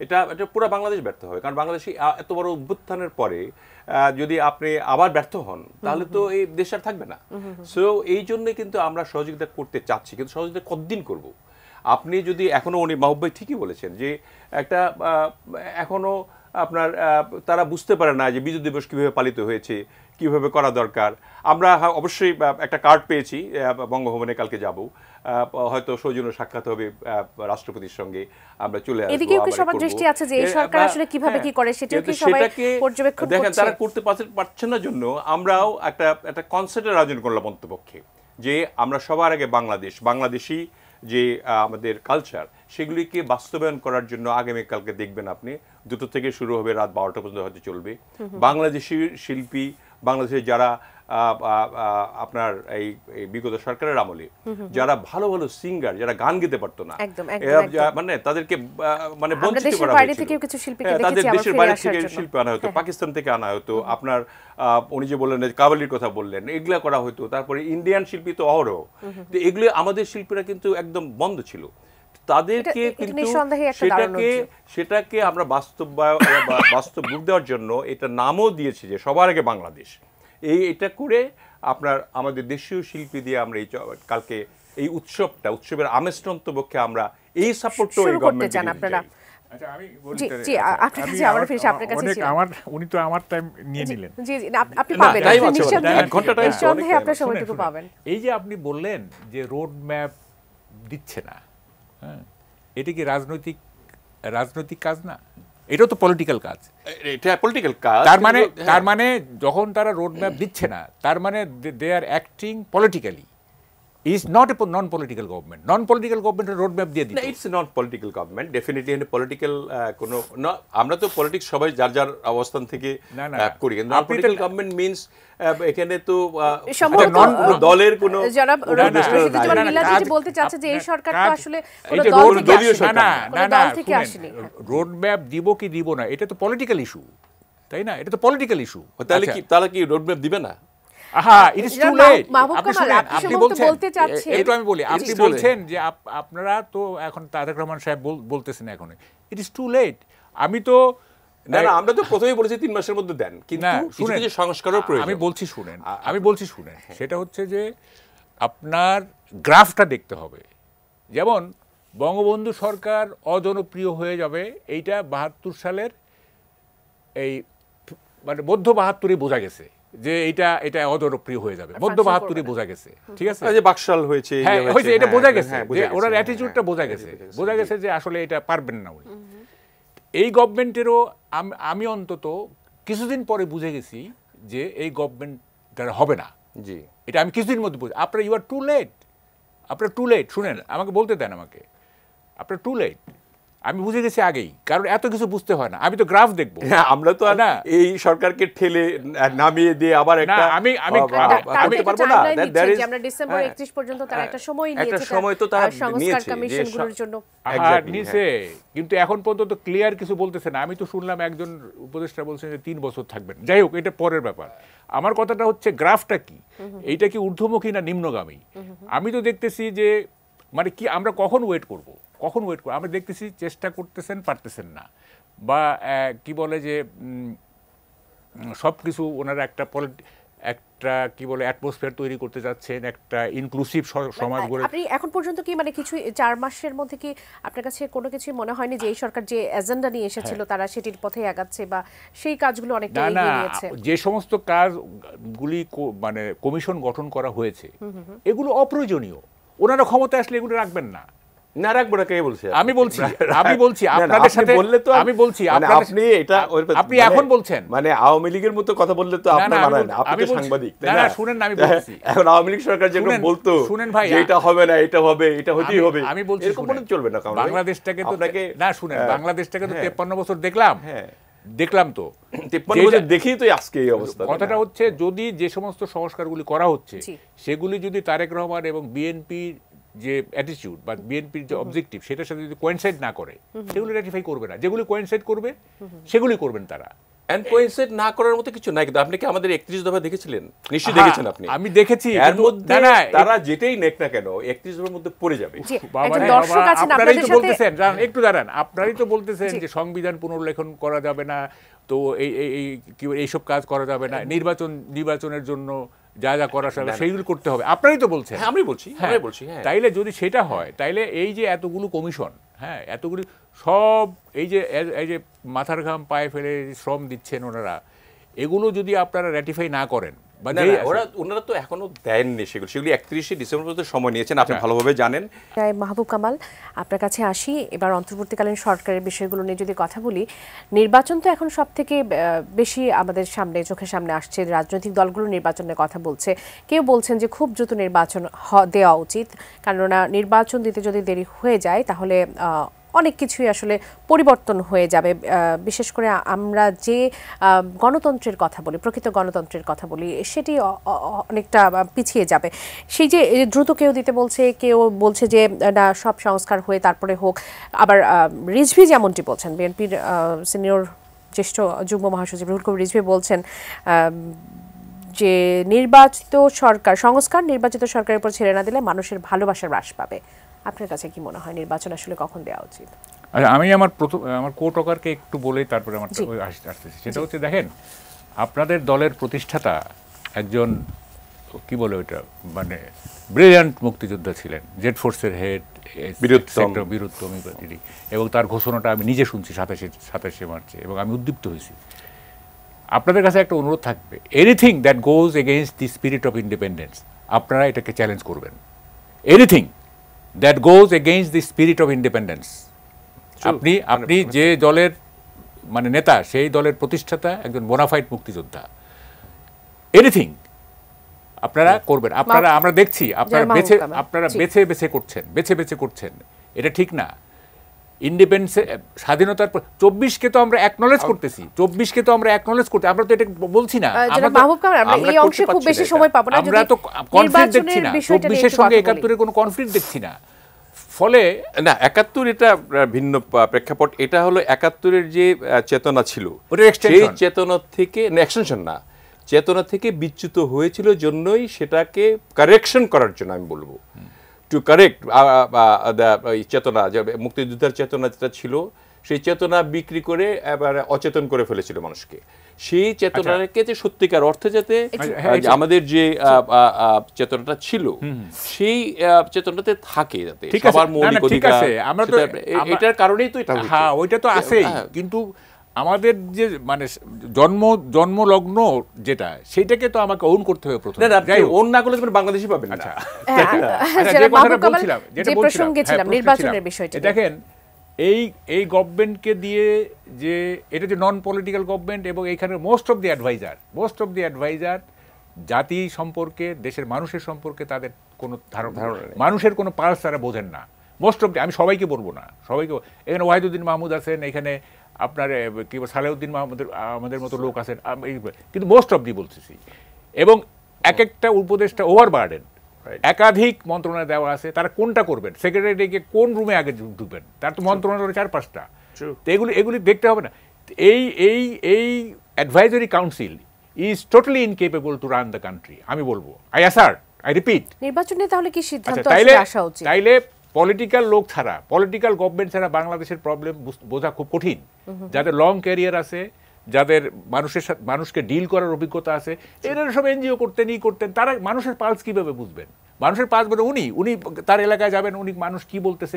এটা পুরো বাংলাদেশ ব্যর্থ হবে। কারণ বাংলাদেশে এত বড় অভ্যুত্থানের পরে যদি আপনি আবার ব্যর্থ হন, তাহলে তো এই দেশ আর থাকবে না। সো এই জন্য কিন্তু আমরা সহযোগিতা করতে চাচ্ছি, কিন্তু সহযোগিতা কতদিন করব? আপনি যদি এখনো, উনি মাহবুব ভাই ঠিকই বলেছেন যে একটা এখনো আপনার তারা বুঝতে পারে না যে বিজয় দিবস কীভাবে পালিত হয়েছে, কিভাবে করা দরকার। আমরা অবশ্যই একটা কার্ড পেয়েছি, বঙ্গভবনে কালকে যাব, হয়তো সৌজন্য সাক্ষাৎ হবে রাষ্ট্রপতির সঙ্গে, আমরা চলে আসবো। এদিকেও কি সবার দৃষ্টি আছে যে এই সরকার আসলে কিভাবে কি করে সেটাও কি সবাই পর্যবেক্ষণ করছে? দেখেন, তারা করতে পারছেন না জন্য আমরাও একটা কনসেপ্টের আয়োজন করলাম অন্তপক্ষে, যে আমরা সবার আগে বাংলাদেশি যে আমাদের কালচার সেগুলিকে বাস্তবায়ন করার জন্য আগামীকালকে দেখবেন আপনি 2টো থেকে শুরু হবে, রাত 12টা পর্যন্ত হয়তো চলবে। বাংলাদেশি শিল্পী, বাংলাদেশের যারা আপনার এই বিগত সরকারের আমলে যারা ভালো ভালো সিঙ্গার, যারা গান গেতে পারতো না, মানে তাদেরকে মানে বঞ্চিত করা হয়েছিল। তাদের দেশের বাইরে থেকে শিল্পী আনা হতো, পাকিস্তান থেকে আনা হতো, আপনার উনি যে বললেন কাবালির কথা বললেন, এগুলা করা হতো। তারপরে ইন্ডিয়ান শিল্পী তো অহরহ, তো এগুলো আমাদের শিল্পীরা কিন্তু একদম বন্ধ ছিল। তাদেরকে কিন্তু সেটাকে আমরা বাস্তব রূপ দেওয়ার জন্য এটা নামও দিয়েছি যে সবার আগে বাংলাদেশ। এটা করে আপনার আমাদের দেশীয় শিল্পী দিয়ে আমরা কালকে এই উৎসবের আমেজটা অন্তপক্ষে আমরা এই সাপোর্টও এই গভর্নমেন্ট চান আপনারা। আচ্ছা, আমি জি জি, আপনার কাছে আমার ফিরে আপনার কাছে ছিল। উনি তো আমার টাইম নিয়ে নিলেন। জি জি, আপনি পাবেন, নিঃসন্দেহে আপনার সময়টুকু পাবেন। এই যে আপনি বললেন যে রোড ম্যাপ দিচ্ছে না, হ্যাঁ, এটা কি রাজনৈতিক কাজ না? এটাও তো পলিটিক্যাল কাজ। এটা পলিটিক্যাল কাজ। তার মানে যখন তারা রোড ম্যাপ দিচ্ছে না, তার মানে they are acting politically. is not a non-political government. Non-political government road map দিয়ে দিতে। It's a non-political government. Definitely in a political কোনো আমরা তো পলিটিক্স সবাই যার যার অবস্থান থেকে করি। Non-political government means এখানে তো দলের কোনো বলতে চাচ্ছে যে এই সরকার তো আসলে কোনো দলীয় সরকার না, দল থেকে আসেনি। রোড ম্যাপ দিব কি দিব না, এটা তো পলিটিক্যাল ইস্যু, তাই না? এটা তো পলিটিক্যাল ইস্যু। তাহলে কি রোড ম্যাপ দিবে না? আপনি বলছেন যে আপনারা তো এখন তারেক রহমান সাহেব বলতেছেন এখন ইট ইজ টু লেট। আমি তো আমরা তো প্রথমেই বলেছি 3 মাসের মধ্যে দেন, কিন্তু কিছু সংস্কারের প্রয়োজন। আমি বলছি শুনেন, সেটা হচ্ছে যে আপনার গ্রাফটা দেখতে হবে। যেমন বঙ্গবন্ধু সরকার অজনপ্রিয় হয়ে যাবে, এইটা 72 সালের এই মানে মধ্য 72-এ বোঝা গেছে যে এটা অজনপ্রিয় হয়ে যাবে, মধ্য 72-এ বোঝা গেছে। ঠিক আছে, যে বাকশাল হয়েছে, এটা বোঝা গেছে, যে ওনার অ্যাটিটিউডটা বোঝা গেছে যে আসলে এটা পারবেন না উনি। এই গভর্নমেন্টেরও আমি অন্তত কিছুদিন পরে বুঝে গেছি যে এই গভর্নমেন্ট হবে না। জি, এটা আমি কিছুদিন মধ্যে বুঝি। আপনার ইউ আর টু লেট, আপনার টু লেট। শুনেন, আমাকে বলতে দেন, আপনার টু লেট। আমি বুঝে গেছি আগেই, কারণ এত কিছু বুঝতে হয় না। আমি তো গ্রাফ দেখবো, আমরা তো না এই সরকারকে ঠেলে নামিয়ে দিয়ে আবার একটা পারবো না। আমরা ডিসেম্বর 31 পর্যন্ত তার একটা সময় নিয়েছে, একটা সময় তো তার সংস্কার কমিশনগুলোর জন্য নিছে, কিন্তু এখন পর্যন্ত ক্লিয়ার কিছু বলতেছে না। আমি তো শুনলাম একজন উপদেষ্টা বলছেন যে 3 বছর থাকবেন। যাই হোক, এটা পরের ব্যাপার। আমার কথাটা হচ্ছে গ্রাফটা কি, এইটা কি ঊর্ধ্বমুখী না নিম্নগামী? আমি তো দেখতেছি যে মানে কি আমরা কখন ওয়েট করব, আমরা দেখতেছি চেষ্টা করতেছেন, পারতেছেন না, বা কি বলে যে সব কিছু ওনারা একটা কি বলে অ্যাটমসফিয়ার তৈরি করতে যাচ্ছেন, একটা ইনক্লুসিভ সমাজ গড়ে। আপনি এখন পর্যন্ত কি মানে কিছু 4 মাসের মধ্যে কি আপনার কাছে কোনো কিছু মনে হয়নি যে এই সরকার যে এজেন্ডা নিয়ে এসেছিল তারা সেটির পথে আগাচ্ছে বা সেই কাজগুলো অনেকটা এগিয়ে নিয়েছে? যে সমস্ত কাজগুলি মানে কমিশন গঠন করা হয়েছে এগুলো অপ্রয়োজনীয়। ওনারা ক্ষমতা আসলে এগুলো রাখবেন না। না রাখবো না, কে বলছে? আমি বলছি আপনাদের সাথে বললে তো আমি বলছি আপনি এটা আপনি এখন বলছেন মানে আওয়ামী লীগের মতো কথা বললে তো আপনি মানেন না, আপনি তো সাংবাদিক, তাই না? শুনেন, আমি বলছি এখন আওয়ামী লীগ সরকার যেটা বলতো, শুনেন ভাই, এটা হবে না, এটা হবে, এটা হতেই হবে, আমি বলছি এরকম বলে চলবে না। বাংলাদেশটাকে তো না, শুনেন, বাংলাদেশটাকে তো 53 বছর দেখলাম তো 53 বছর দেখেই তো আজকে এই অবস্থা। কথাটা হচ্ছে যদি যে সমস্ত সংস্কারগুলি করা হচ্ছে সেগুলি যদি তারেক রহমান এবং বিএনপি যে অ্যাটিটিউড বা বিএনপির যে অবজেক্টিভ সেটার সাথে যদি কোয়েনসাইড না করে, সেগুলি রেটিফাই করবে না। যেগুলি কোয়েনসাইড করবে সেগুলি করবেন তারা। এন্ড কোয়েনসাইড না করার মতো কিছু নাই। কিন্তু আপনি কি আমাদের 31 দফা দেখেছিলেন? নিশ্চয়ই দেখেছেন আপনি। আমি দেখেছি, এর মধ্যে তারা যেটাই নেক না কেন 31 দফার মধ্যে পড়ে যাবে। আপনারাই তো বলতেছেন, একটু দাঁড়ান, আপনারাই তো বলতেছেন যে সংবিধান পুনর্লেখন করা যাবে না, তো এইসব কাজ করা যাবে না, নির্বাচনের জন্য যা যা করা সেইগুলো করতে হবে, আপনারাই তো বলছেন। আমি বলছি। তাইলে যদি সেটা হয়, তাইলে এই যে এতগুলো কমিশন, হ্যাঁ, এতগুলি সব এই যে মাথার ঘাম পায়ে ফেলে শ্রম দিচ্ছেন ওনারা, এগুলো যদি আপনারা র্যাটিফাই না করেন, ওনারা তো এখনো দেননি সেগুলো 31শে ডিসেম্বর পর্যন্ত সময় নিয়েছেন, আপনি ভালোভাবে জানেন। মাহবুব কামাল, আপনার কাছে আসি। এবার অন্তর্বর্তীকালীন সরকারের বিষয়গুলো নিয়ে যদি কথা বলি, নির্বাচন তো এখন সব থেকে বেশি আমাদের সামনে, চোখের সামনে আসছে। রাজনৈতিক দলগুলো নির্বাচনের কথা বলছে, কেউ বলছেন যে খুব দ্রুত নির্বাচন দেওয়া উচিত, কেননা নির্বাচন দিতে যদি দেরি হয়ে যায় তাহলে অনেক কিছুই আসলে পরিবর্তন হয়ে যাবে। বিশেষ করে আমরা যে গণতন্ত্রের কথা বলি, প্রকৃত গণতন্ত্রের কথা বলি, সেটি অনেকটা পিছিয়ে যাবে। সেই যে দ্রুত কেউ দিতে বলছে, কেউ বলছে যে না, সব সংস্কার হয়ে তারপরে হোক। আবার রিজভী যেমনটি বলছেন, বিএনপির সিনিয়র জ্যেষ্ঠ যুগ্ম মহাসচিব রুহুল কবির রিজভী বলছেন যে নির্বাচিত সরকারের উপর ছেড়ে না দিলে মানুষের ভালোবাসার হ্রাস পাবে। আপনার কাছে কি মনে হয় নির্বাচন আসলে কখন দেওয়া উচিত? আচ্ছা, আমি আমার কো-টকারকে একটু বলেই তারপরে আমার আসতেছি। সেটা হচ্ছে, দেখেন, আপনাদের দলের প্রতিষ্ঠাতা একজন কি বলে ওইটা, মানে ব্রিলিয়ান্ট মুক্তিযোদ্ধা ছিলেন, জেড ফোর্সের হেড বীরুত্তম, এবং তার ঘোষণাটা আমি নিজে শুনছি 27শে মার্চে, এবং আমি উদ্দীপ্ত হয়েছি। আপনাদের কাছে একটা অনুরোধ থাকবে, anything that goes against the spirit of independence, আপনারা এটাকে চ্যালেঞ্জ করবেন। that goes against the spirit of independence. আপনি যে দলের মানে নেতা, সেই দলের প্রতিষ্ঠাতা একজন বোনাফাইড মুক্তিযোদ্ধা, এনিথিং আপনারা করবেন। আমরা দেখছি আপনারা বেছে করছেন, এটা ঠিক না। ইন্ডিপেন্ডেন্স, স্বাধীনতার 24কে তো আমরা অ্যাকনলেজ করতেছি, আমরা তো এটা বলছি না। আমরা তো কনফ্লিক্ট দেখছি না, 24-এর সঙ্গে 71-এর কোনো কনফ্লিক্ট দেখছি না। ফলে না, 71 এটা ভিন্ন প্রেক্ষাপট। এটা হলো 71-এর যে চেতনা ছিল, সেই চেতনা থেকে এক্সটেনশন না, চেতনা থেকে বিচ্যুত হয়েছিল জন্যই সেটাকে কারেকশন করার জন্য আমি বলবো, টু কারেক্ট চেতনা, মুক্তিযুদ্ধের চেতনা যেটা ছিল, সেই চেতনা বিক্রি করে এবার অচেতন করে ফেলেছিল মানুষকে। সেই চেতনাকে যে সত্যিকার অর্থে যাতে আমাদের যে চেতনাটা ছিল, সেই চেতনাতে থাকে, যাতে সবার মৌলিক অধিকার, এটার কারণেই তো এটা, হ্যাঁ ওইটা তো আছেই। কিন্তু আমাদের যে মানে জন্মলগ্ন যেটা, সেটাকে তো আমাকে ওন করতে হবে প্রথমে। ওন না করলে তুমি বাংলাদেশি পাবেন না। যেটা বলছিলাম নির্বাচনের বিষয়টা, দেখেন, এই গভর্নমেন্টকে দিয়ে যে এটা যে নন পলিটিক্যাল গভর্নমেন্ট, এবং এইখানে মোস্ট অফ দি অ্যাডভাইজার জাতি সম্পর্কে, দেশের মানুষের সম্পর্কে তাদের কোনো ধারণা, মানুষের কোনো পালস তারা বোঝেন না। মোস্ট অফ দি, আমি সবাইকে বলবো না, এখানে ওয়াহিদুদ্দিন মাহমুদ আছেন, এখানে আপনার কি সালেউদ্দিন মাহমুদের আমাদের মতো লোক আছেন, কিন্তু মোস্ট অফ দি বলতেছি। এবং এক একটা উপদেষ্টা ওভারবার্ডেন, একাধিক মন্ত্রণালয় দেওয়া আছে, তারা কোনটা করবেন, সেক্রেটারিকে কোন রুমে আগে ঢুকবেন, তার তো মন্ত্রণালয় 4-5টা। তো এগুলি দেখতে হবে না। এই advisory council is totally incapable to run the country, আমি বলবো। আই রিপিট, নির্বাচনে তাহলে কি সিদ্ধান্ত আসা উচিত? তাইলে পলিটিক্যাল লোক ছাড়া, পলিটিক্যাল গভর্নমেন্ট ছাড়া বাংলাদেশের প্রবলেম বোঝা খুব কঠিন। যাদের লং ক্যারিয়ার আছে, যাদের মানুষকে ডিল করার অভিজ্ঞতা আছে, এরা সব এনজিও করতেন, তারা মানুষের পালস কিভাবে বুঝবেন? মানুষের পালস মানে উনি তার এলাকায় যাবেন, উনি মানুষ কি বলতেছে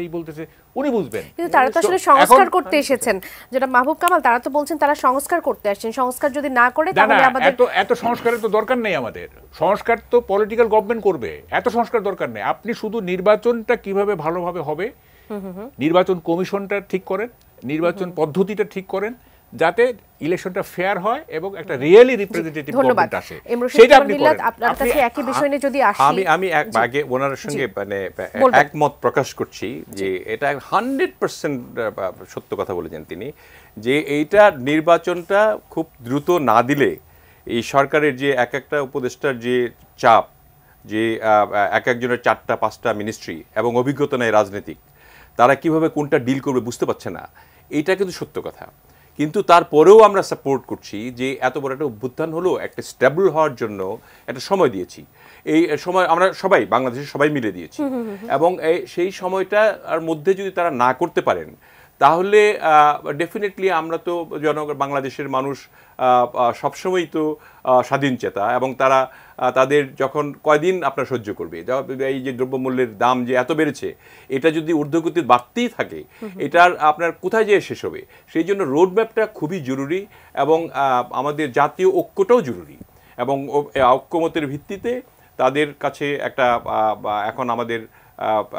উনি বুঝবেন। কিন্তু তারা তো আসলে সংস্কার করতে এসেছেন, যেটা মাহবুব কামাল, তারা তো বলছেন তারা সংস্কার করতে আসছেন। সংস্কার যদি না করে তাহলে আমাদের এত সংস্কারের তো দরকার নেই। আমাদের সংস্কার তো পলিটিক্যাল গভর্নমেন্ট করবে, এত সংস্কার দরকার নেই। আপনি শুধু নির্বাচনটা কিভাবে ভালোভাবে হবে, নির্বাচন কমিশনটা ঠিক করেন, নির্বাচন পদ্ধতিটা ঠিক করেন, যাতে ইলেকশনটা ফেয়ার হয় এবং একটা রিয়েলি রিপ্রেজেন্টেটিভ গভর্নমেন্ট আসে, সেটা আপনি করেন। আপনার কাছে একই বিষয় নিয়ে যদি আসি, আমি আগে ওনার সঙ্গে মানে একমত প্রকাশ করছি যে এটা 100% সত্য কথা বলেছেন তিনি, যে এইটা নির্বাচনটা খুব দ্রুত না দিলে এই সরকারের যে একটা উপদেষ্টার যে চাপ, যে একজনের 4টা-5টা মিনিস্ট্রি এবং অভিজ্ঞতা নেই রাজনৈতিক, তারা কিভাবে কোনটা ডিল করবে বুঝতে পারছে না। এইটা কিন্তু সত্য কথা। কিন্তু তারপরেও আমরা সাপোর্ট করছি যে এত বড় একটা অভ্যুত্থান হলো, একটা স্টেবল হওয়ার জন্য একটা সময় দিয়েছি। এই সময় আমরা সবাই, বাংলাদেশের সবাই মিলে দিয়েছি, এবং সেই সময়টার মধ্যে যদি তারা না করতে পারেন, তাহলে ডেফিনেটলি আমরা তো বাংলাদেশের মানুষ সবসময়ই তো স্বাধীনচেতা, এবং তারা তাদের যখন কয়দিন আপনার সহ্য করবে, এই যে দ্রব্যমূল্যের দাম যে এত বেড়েছে, এটা যদি ঊর্ধ্বগতি বাড়তেই থাকে, এটার আপনার কোথায় যেয়ে শেষ হবে? সেই জন্য রোডম্যাপটা খুবই জরুরি, এবং আমাদের জাতীয় ঐক্যটাও জরুরি, এবং ঐক্যমতের ভিত্তিতে তাদের কাছে একটা এখন আমাদের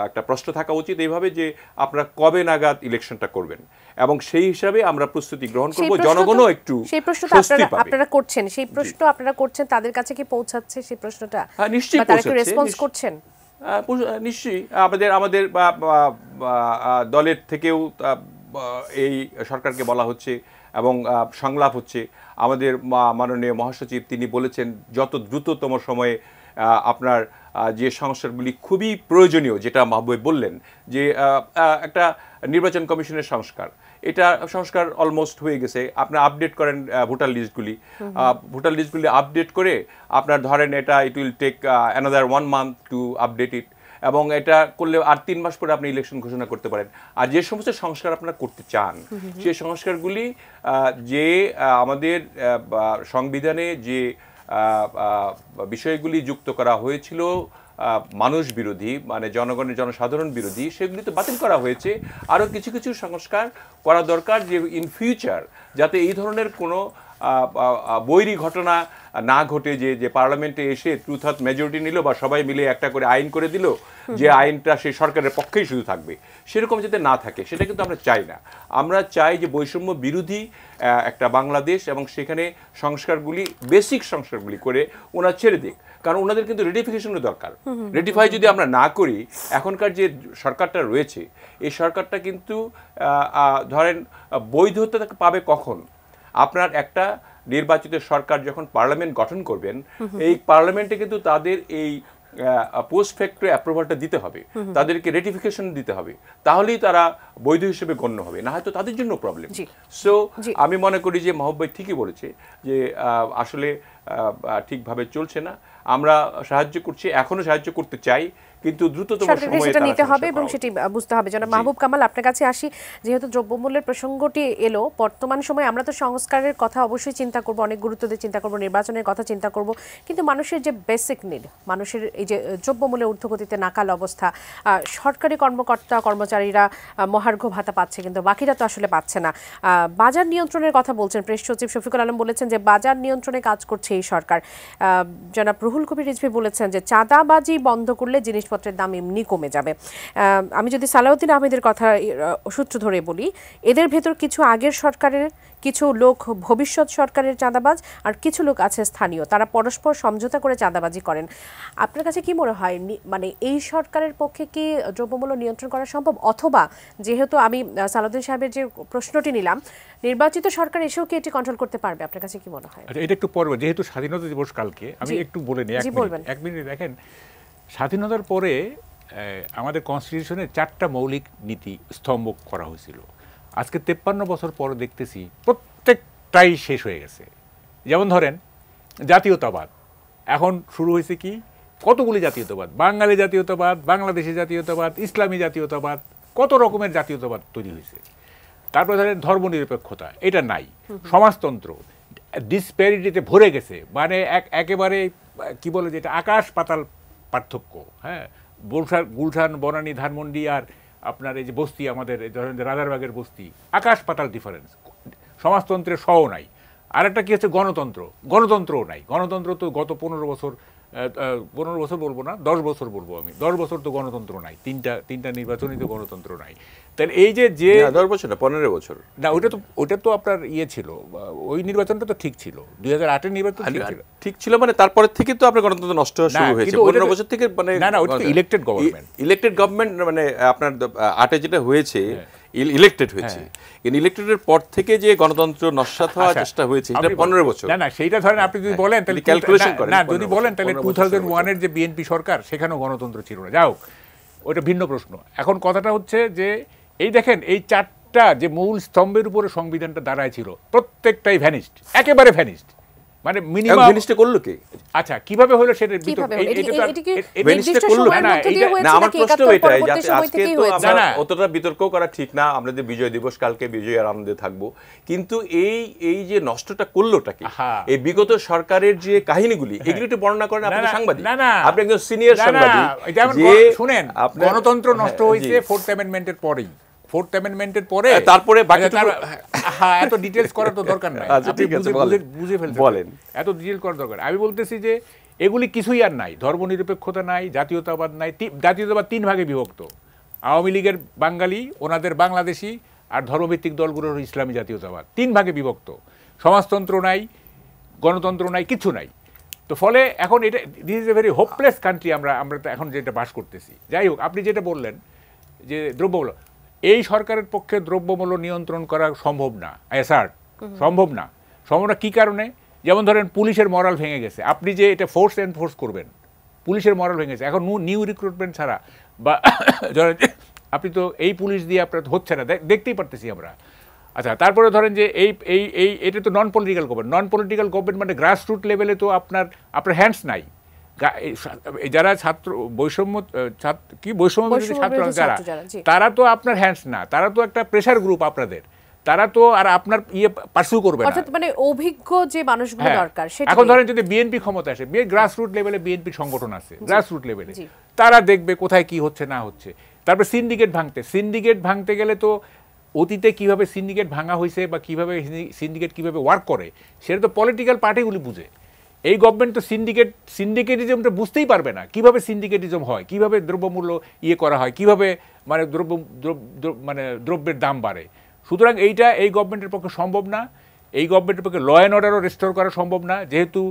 একটা প্রশ্ন থাকা উচিত এইভাবে যে আপনারা কবে নাগাদ ইলেকশনটা করবেন, এবং সেই হিসাবে আমরা প্রস্তুতি গ্রহণ করব, জনগণও একটু সেই প্রশ্নটা আপনারা করছেন, সেই প্রশ্ন আপনারা করছেন, তাদের কাছে কি পৌঁছাচ্ছে সেই প্রশ্নটা? নিশ্চয়ই তারা কি রেসপন্স করছেন? নিশ্চয়ই আমাদের দলের থেকেও এই সরকারকে বলা হচ্ছে এবং সংলাপ হচ্ছে। আমাদের মাননীয় মহাসচিব তিনি বলেছেন যত দ্রুততম সময়ে আপনার যে সংস্কারগুলি খুবই প্রয়োজনীয়, যেটা মাহবুব বললেন যে একটা নির্বাচন কমিশনের সংস্কার, এটা সংস্কার অলমোস্ট হয়ে গেছে। আপনি আপডেট করেন ভোটার লিস্টগুলি আপডেট করে আপনার ধরেন এটা it will take another 1 month to update it, এবং এটা করলে আর 3 মাস পরে আপনি ইলেকশন ঘোষণা করতে পারেন। আর যে সমস্ত সংস্কার আপনারা করতে চান, সেই সংস্কারগুলি যে আমাদের সংবিধানে যে বিষয়গুলি যুক্ত করা হয়েছিল মানুষ বিরোধী, মানে জনসাধারণ বিরোধী, সেগুলি তো বাতিল করা হয়েছে। আরও কিছু কিছু সংস্কার করা দরকার, যে ইন ফিউচার যাতে এই ধরনের কোনো বৈরী ঘটনা না ঘটে, যে পার্লামেন্টে এসে 2/3 মেজরিটি নিল বা সবাই মিলে একটা করে আইন করে দিল, যে আইনটা সেই সরকারের পক্ষেই শুধু থাকবে, সেরকম যাতে না থাকে, সেটা কিন্তু আমরা চাই না। আমরা চাই যে বৈষম্য বিরোধী একটা বাংলাদেশ, এবং সেখানে সংস্কারগুলি বেসিক সংস্কারগুলি করে ওনারা ছেড়ে দিক, কারণ ওনাদের কিন্তু রেটিফিকেশনের দরকার। রেটিফাই যদি আমরা না করি, এখনকার যে সরকারটা রয়েছে, এই সরকারটা কিন্তু ধরেন বৈধতা পাবে কখন? আপনার একটা নির্বাচিত সরকার যখন পার্লামেন্ট গঠন করবেন, এই পার্লামেন্টে কিন্তু তাদের এই পোস্ট ফ্যাক্টর অ্যাপ্রুভালটা দিতে হবে, তাদেরকে রেটিফিকেশন দিতে হবে, তাহলেই তারা বৈধ হিসেবে গণ্য হবে, না হয়তো তাদের জন্য প্রবলেম। সো আমি মনে করি যে মাহবুব ভাই ঠিকই বলেছে যে আসলে ঠিকভাবে চলছে না। আমরা সাহায্য করছি, এখনো সাহায্য করতে চাই, কিন্তু দ্রুততম সময়ে সেটা নিতে হবে এবং সেটি বুঝতে হবে। জনাব মাহবুব কামাল, আপনার কাছে আসি। যেহেতু দ্রব্যমূল্যের প্রসঙ্গটি এলো, বর্তমান সময়ে আমরা তো সংস্কারের কথা অবশ্যই চিন্তা করব, অনেক গুরুত্ব দিয়ে চিন্তা করব, নির্বাচনের কথা চিন্তা করব, কিন্তু মানুষের যে বেসিক নিড, মানুষের এই যে দ্রব্যমূল্যের ঊর্ধ্বগতিতে নাকাল অবস্থা, সরকারি কর্মকর্তা কর্মচারীরা মহার্ঘ ভাতা পাচ্ছে, কিন্তু বাকিরা তো আসলে পাচ্ছে না। বাজার নিয়ন্ত্রণের কথা বলছেন, প্রেস সচিব শফিকুল আলম বলেছেন যে বাজার নিয়ন্ত্রণে কাজ করছে এই সরকার। জনাব রুহুল কবির রিজভী বলেছেন যে চাঁদাবাজি বন্ধ করলে জিনিসপত্রের দাম এমনি কমে যাবে। আমি যদি সালাউদ্দিন আহমেদের কথা সূত্র ধরে বলি, এদের ভেতর কিছু আগের সরকারের, কিছু লোক ভবিষ্যৎ সরকারের চাঁদাবাজ, আর কিছু লোক আছে স্থানীয়, তারা পরস্পর সমঝোতা করে চাঁদাবাজি করেন। আপনার কাছে কি মনে হয়, মানে এই সরকারের পক্ষে কি দ্রব্যমূল্য নিয়ন্ত্রণ করা সম্ভব? অথবা যেহেতু আমি সালাউদ্দিন সাহেবের যে প্রশ্নটি নিলাম, নির্বাচিত সরকার এসেও কি এটি কন্ট্রোল করতে পারবে? আপনার কাছে কি মনে হয়? এটা একটু পরে, যেহেতু স্বাধীনতা দিবস কালকে, আমি একটু বলে নিই, 1 মিনিট। দেখেন, স্বাধীনতার পরে আমাদের কনস্টিটিউশনে 4টা মৌলিক নীতি স্তম্ভ করা হয়েছিল। আজকে 53 বছর পরে দেখতেছি প্রত্যেকটাই শেষ হয়ে গেছে। যেমন ধরেন জাতীয়তাবাদ, এখন শুরু হয়েছে কি, কতগুলি জাতীয়তাবাদ, বাঙালি জাতীয়তাবাদ, বাংলাদেশি জাতীয়তাবাদ, ইসলামী জাতীয়তাবাদ, কত রকমের জাতীয়তাবাদ তৈরি হয়েছে। তারপরে ধরেন ধর্মনিরপেক্ষতা, এটা নাই। সমাজতন্ত্র ডিসপ্যারিটিতে ভরে গেছে, মানে একেবারে কি বলে, যেটা আকাশ পাতাল পার্থক্য। হ্যাঁ, গুলশান, বনানী, ধানমন্ডি আর আপনার এই যে বস্তি, আমাদের ধরেন রাজারবাগের বস্তি, আকাশ পাতাল ডিফারেন্স। সমাজতন্ত্রের সহ নাই। আর একটা কি হচ্ছে গণতন্ত্রও নাই। গণতন্ত্র তো গত 15 বছর বলবো না, 10 বছর বলবো আমি, 10 বছর তো গণতন্ত্র নাই। তিনটা নির্বাচনই তো গণতন্ত্র নাই। তাহলে এই যে 10 বছর না, 15 বছর না, ওটা তো আপনার ইয়ে ছিল, ওই নির্বাচনটা তো ঠিক ছিল, 2008-এর নির্বাচন ঠিক ছিল, মানে তারপরে থেকে তো আপনার গণতন্ত্র নষ্ট হওয়া শুরু হয়েছে 15 বছর থেকে। মানে না, ওটা তো ইলেক্টেড গভর্নমেন্ট, মানে আপনার 8-এ যেটা হয়েছে ইলেক্টেড হয়েছে, কিন্তু ইলেক্টেডের পর থেকে যে গণতন্ত্র নস্যাৎ হওয়ার চেষ্টা হয়েছে এটা 15 বছর। না, সেইটা ধরেন আপনি যদি বলেন তাহলে ক্যালকুলেশন করেন, না যদি বলেন তাহলে 2001-এর যে বিএনপি সরকার, সেখানেও গণতন্ত্র ছিল না। যাও, ওটা ভিন্ন প্রশ্ন। এখন কথাটা হচ্ছে যে এই দেখেন, এই 4টা যে মূল স্তম্ভের উপরে সংবিধানটা দাঁড়ায় ছিল, প্রত্যেকটাই ভ্যানিস্ট, একেবারে ভ্যানিস্ট। মানে মিনিমাম ভেনিসটা করলো কে? আচ্ছা কিভাবে হলো সেটা আমার প্রশ্ন এটাই, যাতে আজকে তো আমরা অতটা বিতর্ক করা ঠিক না, আমরা যে বিজয় দিবস কালকে বিজয় আর আনন্দে থাকবো, কিন্তু এই যে নষ্টটা করলোটা কি, এই বিগত সরকারের যে কাহিনীগুলি এগুলো একটু বর্ণনা করেন। আপনি সাংবাদিক, আপনি একজন সিনিয়র সাংবাদিক, যে শুনেন গণতন্ত্র নষ্ট হয়েছে 4th অ্যামেন্ডমেন্টের পরেই, 4th অ্যামেন্ডমেন্টের পরে, তারপরে বাকি হ্যাঁ এত ডিটেইলস করার তো দরকার নাই, আপনি বুঝে ফেলতে বলেন, এত ডিটেইল করার দরকার। আমি বলতেছি যে এগুলি কিছুই আর নাই, ধর্মনিরপেক্ষতা নাই, জাতীয়তাবাদ নাই। জাতীয়তাবাদ 3 ভাগে বিভক্ত, আওয়ামী লীগের বাঙালি, ওনাদের বাংলাদেশি, আর ধর্মভিত্তিক দলগুলোর ইসলামী জাতীয়তাবাদ, 3 ভাগে বিভক্ত। সমাজতন্ত্র নাই, গণতন্ত্র নাই, কিছু নাই। তো ফলে এখন এটা this is a very hopeless country আমরা তো এখন যেটা বাস করতেছি। যাই হোক, আপনি যেটা বললেন যে দ্রব্যমূল্য, এই সরকারের পক্ষে দ্রব্যমূল্য নিয়ন্ত্রণ করা সম্ভব না, সম্ভব না। কি কারণে? যেমন ধরেন পুলিশের মরাল ভেঙে গেছে, আপনি যে এটা ফোর্স এনফোর্স করবেন, পুলিশের মরাল ভেঙে গেছে, এখন নিউ রিক্রুটমেন্ট ছাড়া বা আপনি তো এই পুলিশ দিয়ে আপনার হচ্ছে না, দেখতেই পারতেছি আমরা। আচ্ছা, তারপরে ধরেন যে এটা তো নন পলিটিক্যাল গভর্নমেন্ট, মানে গ্রাসরুট লেভেলে তো আপনার হ্যান্ডস নাই। যারা ছাত্র বৈষম্য ছাত্র যারা, তারা তো আপনার হ্যান্ডস না, তারা তো একটা প্রেসার গ্রুপ আপনাদের, তারা তো আর আপনার পার্সু করবে না, মানে অভিজ্ঞ যে মানুষগুলো দরকার। এখন ধরেন যদি বিএনপি ক্ষমতা আসে, গ্রাসরুট লেভেলে বিএনপি সংগঠন আছে, গ্রাসরুট লেভেলে তারা দেখবে কোথায় কি হচ্ছে না হচ্ছে। তারপর সিন্ডিকেট ভাঙতে গেলে তো অতীতে কিভাবে সিন্ডিকেট ভাঙা হয়েছে বা কিভাবে সিন্ডিকেট কিভাবে ওয়ার্ক করে সেটা তো পলিটিক্যাল পার্টিগুলি বুঝে। এই গভর্নমেন্ট তো সিন্ডিকেটিজমটা বুঝতেই পারবে না, কিভাবে সিন্ডিকেটিজম হয়, কিভাবে দ্রব্যমূল্য করা হয়, কিভাবে মানে দ্রব্যের দাম বাড়ে। সুতরাং এই গভর্নমেন্টের পক্ষে সম্ভব না। এই গভর্নমেন্টের পক্ষে ল অ্যান্ড অর্ডারও রেস্টোর করা সম্ভব না, যেহেতু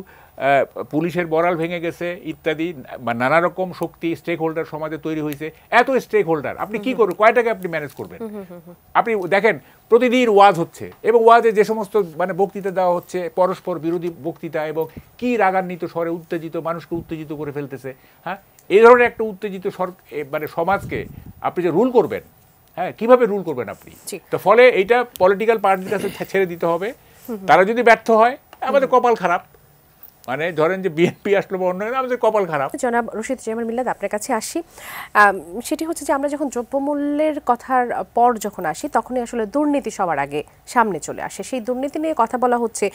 পুলিশের মরাল ভেঙে গেছে ইত্যাদি, বা নানা রকম শক্তি স্টেক হোল্ডার সমাজে তৈরি হয়েছে। এত স্টেক হোল্ডার আপনি কি করবেন, কয়টাকে আপনি ম্যানেজ করবেন? আপনি দেখেন প্রতিদিন ওয়াজ হচ্ছে, এবং ওয়াজে যে সমস্ত মানে বক্তৃতা দেওয়া হচ্ছে পরস্পর বিরোধী বক্তৃতা, এবং কি রাগান্বিত স্বরে উত্তেজিত, মানুষকে উত্তেজিত করে ফেলতেছে। হ্যাঁ, এই ধরনের একটা উত্তেজিত মানে সমাজকে আপনি যে রুল করবেন, হ্যাঁ কিভাবে রুল করবেন আপনি? তো ফলে এইটা পলিটিক্যাল পার্টির কাছে ছেড়ে দিতে হবে। তারা যদি ব্যর্থ হয় আমাদের কপাল খারাপ, মানে ধরেন যে বিএনপি আসলো বা অন্য, আমাদের কপাল খারাপ। জনাব রশিদ জামান মিল্লাত, আপনার কাছে আসি। সেটি হচ্ছে যে আমরা যখন দ্রব্যমূল্যের কথার পর যখন আসি, তখনই আসলে দুর্নীতি সবার আগে সামনে চলে আসে। সেই দুর্নীতি নিয়ে কথা বলা হচ্ছে।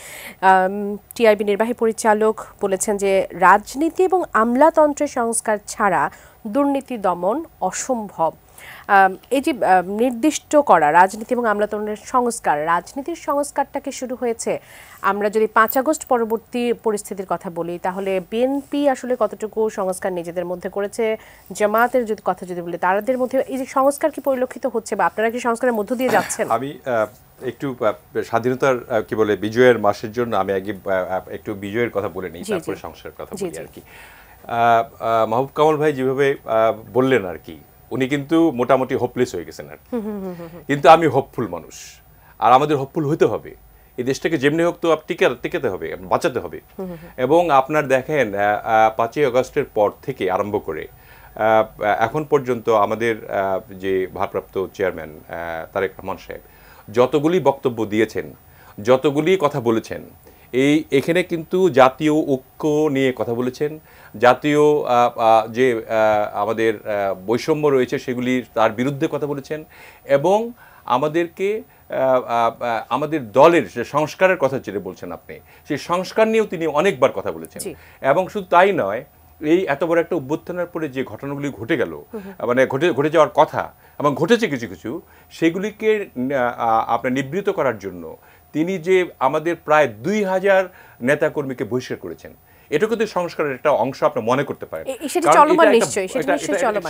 টিআইবি নির্বাহী পরিচালক বলেছেন যে রাজনীতি এবং আমলাতন্ত্রের সংস্কার ছাড়া দুর্নীতি দমন অসম্ভব। এই যে নির্দিষ্ট করা রাজনীতি এবং আমলাতন্ত্রের সংস্কার, রাজনীতির সংস্কারটাকে শুরু হয়েছে। আমরা যদি 5 আগস্ট পরবর্তী পরিস্থিতির কথা বলি, তাহলে বিএনপি আসলে কতটুকু সংস্কার নিজেদের মধ্যে করেছে, জামাতের কথা যদি বলি, তাদের মধ্যে এই যে সংস্কার কি পরিলক্ষিত হচ্ছে, বা আপনারা কি সংস্কারের মধ্য দিয়ে যাচ্ছেন? আমি একটু স্বাধীনতার কি বলে বিজয়ের মাসের জন্য আমি আগে একটু বিজয়ের কথা বলে নিই, তারপরে সংস্কারের কথা বলি আর কি। মাহবুব কামাল ভাই যেভাবে বললেন আর কি, উনি কিন্তু মোটামুটি হোপলেস হয়ে গেছেন আর, কিন্তু আমি হোপফুল মানুষ, আর আমাদের হোপফুল হইতে হবে। এই দেশটাকে যেমনি হোক তো টিকাতে হবে, বাঁচাতে হবে। এবং আপনার দেখেন 5ই আগস্টের পর থেকে আরম্ভ করে এখন পর্যন্ত আমাদের যে ভারপ্রাপ্ত চেয়ারম্যান তারেক রহমান সাহেব যতগুলি বক্তব্য দিয়েছেন, যতগুলি কথা বলেছেন, এখানে কিন্তু জাতীয় ঐক্য নিয়ে কথা বলেছেন, জাতীয় যে আমাদের বৈষম্য রয়েছে সেগুলি তার বিরুদ্ধে কথা বলেছেন, এবং আমাদেরকে আমাদের দলের যে সংস্কারের কথা যেটা বলছেন আপনি, সেই সংস্কার নিয়েও তিনি অনেকবার কথা বলেছেন। এবং শুধু তাই নয়, এই এত বড় একটা অভ্যুত্থানের পরে যে ঘটনাগুলি ঘটে গেল, মানে ঘটে যাওয়ার কথা এবং ঘটেছে কিছু কিছু, সেগুলিকে আপনার নিবৃত করার জন্য তিনি যে আমাদের প্রায় 2000 নেতাকর্মীকে বহিষ্কার করেছেন, এটা কিন্তু সংস্কারের একটা অংশ আপনি মনে করতে পারেন।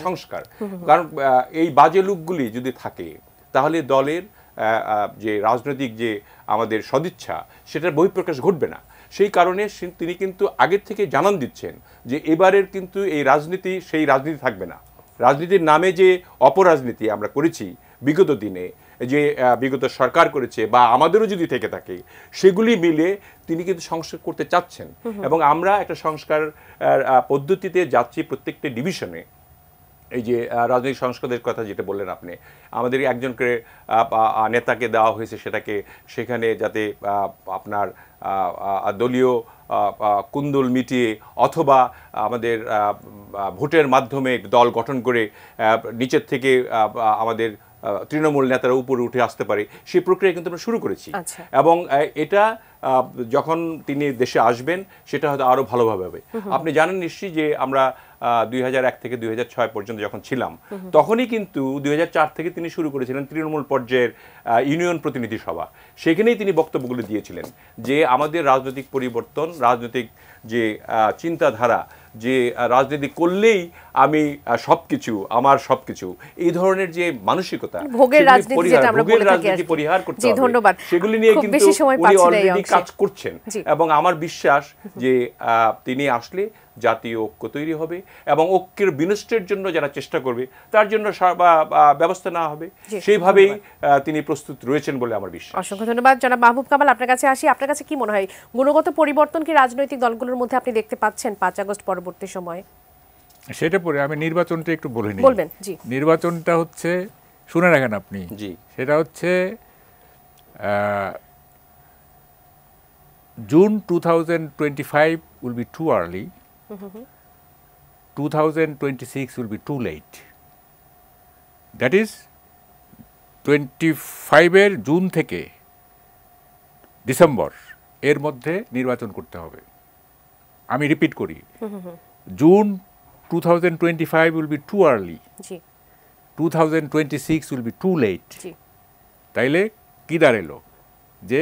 সংস্কার, কারণ এই বাজে লোকগুলি যদি থাকে তাহলে দলের যে রাজনৈতিক যে আমাদের সদিচ্ছা সেটার বহিঃপ্রকাশ ঘটবে না। সেই কারণে তিনি কিন্তু আগের থেকে জানান দিচ্ছেন যে এবারের কিন্তু এই রাজনীতি সেই রাজনীতি থাকবে না। রাজনীতির নামে যে অপরাজনীতি আমরা করেছি বিগত দিনে, যে বিগত সরকার করেছে বা আমাদেরও যদি থেকে থাকে, সেগুলি মিলে তিনি কিন্তু সংস্কার করতে চাচ্ছেন। এবং আমরা একটা সংস্কার পদ্ধতিতে যাচ্ছি প্রত্যেকটা ডিভিশনে। এই যে রাজনৈতিক সংস্কারের কথা যেটা বললেন আপনি, আমাদের একজনকে নেতাকে দেওয়া হয়েছে, সেখানে যাতে আপনার দলীয় কুন্দল মিটিয়ে অথবা আমাদের ভোটের মাধ্যমে দল গঠন করে নিচের থেকে আমাদের তৃণমূল নেতারা উপরে উঠে আসতে পারে, সেই প্রক্রিয়া কিন্তু আমরা শুরু করেছি। এবং এটা যখন তিনি দেশে আসবেন সেটা হয়তো আরও ভালোভাবে হবে। আপনি জানেন নিশ্চয়ই যে আমরা 2001 থেকে 2006 পর্যন্ত যখন ছিলাম, তখনই কিন্তু 2004 থেকে তিনি শুরু করেছিলেন তৃণমূল পর্যায়ের ইউনিয়ন প্রতিনিধি সভা। সেখানেই তিনি বক্তব্যগুলো দিয়েছিলেন যে আমাদের রাজনৈতিক পরিবর্তন, রাজনৈতিক যে চিন্তাধারা, যে রাজনীতি করলেই আমি সবকিছু, আমার সবকিছু, এই ধরনের যে মানসিকতা, ভোগের রাজনীতি পরিহার করতে হবে, সেগুলি নিয়ে কিন্তু উনি অলরেডি কাজ করছেন। এবং আমার বিশ্বাস যে তিনি আসলে জাতীয় ঐক্য তৈরি হবে এবং ঐক্যের বিনষ্টের জন্য যারা চেষ্টা করবে তার জন্য ব্যবস্থা নেওয়া হবে। সেইভাবেই তিনি প্রস্তুত রয়েছেন বলে আমার বিশ্বাস। অসংখ্য ধন্যবাদ। জনাব মাহবুব কামাল, আপনার কাছে আসি। আপনার কাছে কি মনে হয় গুণগত পরিবর্তন কি রাজনৈতিক দলগুলোর মধ্যে আপনি দেখতে পাচ্ছেন 5 আগস্ট পরবর্তী সময়ে? সেটা পরে আমি নির্বাচনটা একটু বলে নিই। বলবেন। জি, নির্বাচনটা হচ্ছে, শুনে রাখেন আপনি। জি, সেটা হচ্ছে June 2025 will be too early. 2026 will be too late. That is 25-এর জুন থেকে ডিসেম্বর এর মধ্যে নির্বাচন করতে হবে। আমি রিপিট করি, June 2025 will be too early. 2026 will be too late. তাইলে কি দাঁড়ালো যে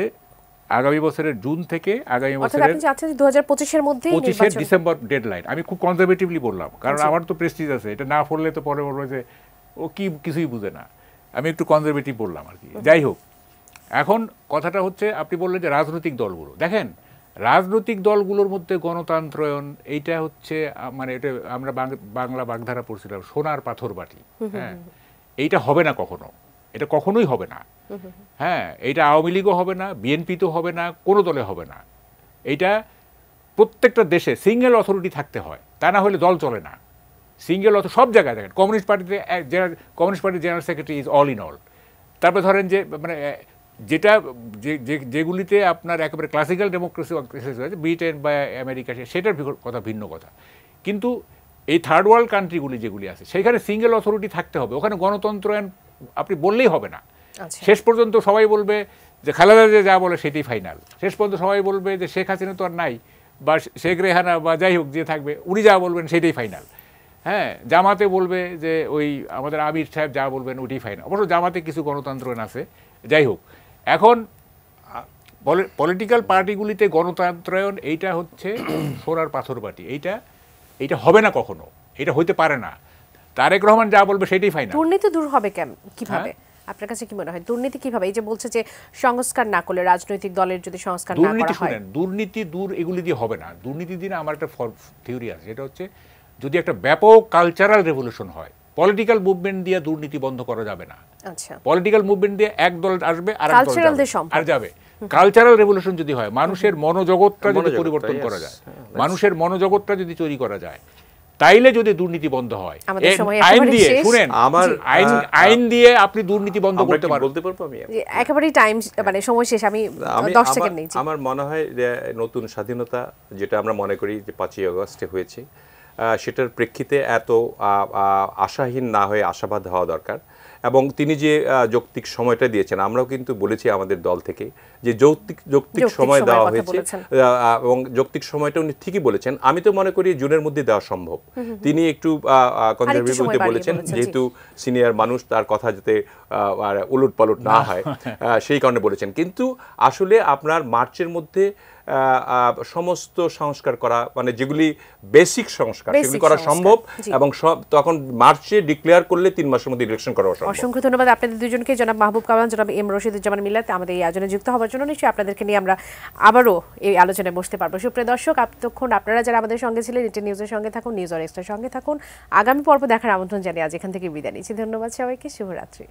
আগামী বছরের জুন থেকে আগামী বছরের 2025-এর মধ্যে 25 ডিসেম্বর ডেডলাইন। আমি খুব কনজারভেটিভলি বললাম, কারণ আমার তো প্রেস্টিজ আছে, এটা না পড়লে তো পরে বলবে যে ও কি কিছুই বুঝে না। আমি একটু কনজারভেটিভ বললাম আর কি। যাই হোক, এখন কথাটা হচ্ছে, আপনি বললেন যে রাজনৈতিক দলগুলো, দেখেন রাজনৈতিক দলগুলোর মধ্যে গণতন্ত্রায়ন এইটা হচ্ছে, মানে এটা আমরা বাংলা বাগধারা পড়ছিলাম, সোনার পাথর বাটি। হ্যাঁ, এইটা হবে না কখনো, এটা কখনোই হবে না। হ্যাঁ, এইটা আওয়ামী লীগও হবে না, বিএনপি তো হবে না, কোনো দলে হবে না। এইটা প্রত্যেকটা দেশে সিঙ্গেল অথরিটি থাকতে হয়, তা না হলে দল চলে না। সিঙ্গেল সব জায়গায় দেখেন, কমিউনিস্ট পার্টিতে কমিউনিস্ট পার্টির general secretary is all in all. তারপরে ধরেন যে মানে যেটা যেগুলিতে আপনার একেবারে ক্লাসিক্যাল ডেমোক্রেসি হয়েছে, ব্রিটেন বা আমেরিকা, সেটার কথা ভিন্ন কথা। কিন্তু এই থার্ড ওয়ার্ল্ড কান্ট্রিগুলি যেগুলি আছে, সেখানে সিঙ্গেল অথরিটি থাকতে হবে, ওখানে গণতন্ত্রায়ন আপনি বললেই হবে না। শেষ পর্যন্ত সবাই বলবে যে খালেদা যে যা বলে সেটাই ফাইনাল। শেষ পর্যন্ত সবাই বলবে যে শেখ হাসিনা তো আর নাই, বা শেখ রেহানা বা যাই হোক যে থাকবে, উনি যা বলবেন সেটাই ফাইনাল। হ্যাঁ, জামাতে বলবে যে ওই আমাদের আমির সাহেব যা বলবেন ওইটাই ফাইনাল। অবশ্য জামাতে কিছু গণতন্ত্রায়ন আছে। যাই হোক, এখন পলিটিক্যাল পার্টিগুলিতে গণতন্ত্রায়ন এইটা হচ্ছে সোনার পাথর বাটি। এইটা হবে না কখনো, এটা হইতে পারে না। তারেক রহমান যা বলবে সেটাই ফাইনাল। দুর্নীতি দূর হবে কিভাবে? আপনার কাছে কি মনে হয় দুর্নীতি কিভাবে, এই যে বলছে যে সংস্কার না করলে, রাজনৈতিক দলের যদি সংস্কার না করা হয়? দুর্নীতি দূর এগুলি দিয়ে হবে না। দুর্নীতি দিয়ে আমার একটা থিওরি আছে, সেটা হচ্ছে যদি একটা ব্যাপক কালচারাল রেভলিউশন হয়, পলিটিক্যাল মুভমেন্ট দিয়ে দুর্নীতি বন্ধ করা যাবে না। আচ্ছা, পলিটিক্যাল মুভমেন্ট দিয়ে এক দল আসবে আর আর যাবে। কালচারাল রেভলিউশন যদি হয়, মানুষের মনোজগৎটা যদি পরিবর্তন করা যায়, মানুষের মনোজগৎটা যদি তৈরি করা যায়, তাইলে যদি দুর্নীতি বন্ধ হয়, আইন দিয়ে, শুনেন, আইন দিয়ে আপনি দুর্নীতি বন্ধ করতে পারবেন। বলতে পারবো আমি একেবারে টাইম, মানে সময় শেষ, আমি 10 সেকেন্ড নেই। আমার মনে হয় নতুন স্বাধীনতা যেটা আমরা মনে করি যে 5ই আগস্টে হয়েছে, সেটার প্রেক্ষিতে এত আশাহীন না হয়ে আশাবাদ হওয়া দরকার। এবং তিনি যে যৌক্তিক সময়টা দিয়েছেন, আমরাও কিন্তু বলেছি আমাদের দল থেকে যে যৌক্তিক সময় দেওয়া হয়েছে, এবং যৌক্তিক সময়টা উনি ঠিকই বলেছেন। আমি তো মনে করি জুনের মধ্যে দেওয়া সম্ভব। তিনি একটু কনজারভেটিভ বলেছেন, যেহেতু সিনিয়র মানুষ, তার কথা যাতে উলট পালট না হয় সেই কারণে বলেছেন। কিন্তু আসলে আপনার মার্চের মধ্যে সমস্ত সংস্কার করা, মানে যেগুলি বেসিক সংস্কার, সেগুলি করা সম্ভব। এবং তখন মার্চে ডিক্লেয়ার করলে 3 মাসের মধ্যে ইলেকশন করা সম্ভব। অসংখ্য ধন্যবাদ আপনাদের দুজনকে, জনাব মাহবুব কামাল, জনাব এম রশিদুজ্জামান মিল্লাত, আমাদের এই আয়োজনে যুক্ত হওয়ার জন্য। নিশ্চয়ই আপনাদেরকে নিয়ে আমরা আবারও এই আলোচনায় বসতে পারবো। সুপ্রিয় দর্শক, এতক্ষণ আপনারা যারা আমাদের সঙ্গে ছিলেন, ইন্টার নিউজের সঙ্গে থাকুন, নিউজ আর এক্সট্রার সঙ্গে থাকুন। আগামী পর্ব দেখার আমন্ত্রণ জানিয়ে আজ এখান থেকে বিদায় নিচ্ছি। ধন্যবাদ সবাইকে, শুভরাত্রি।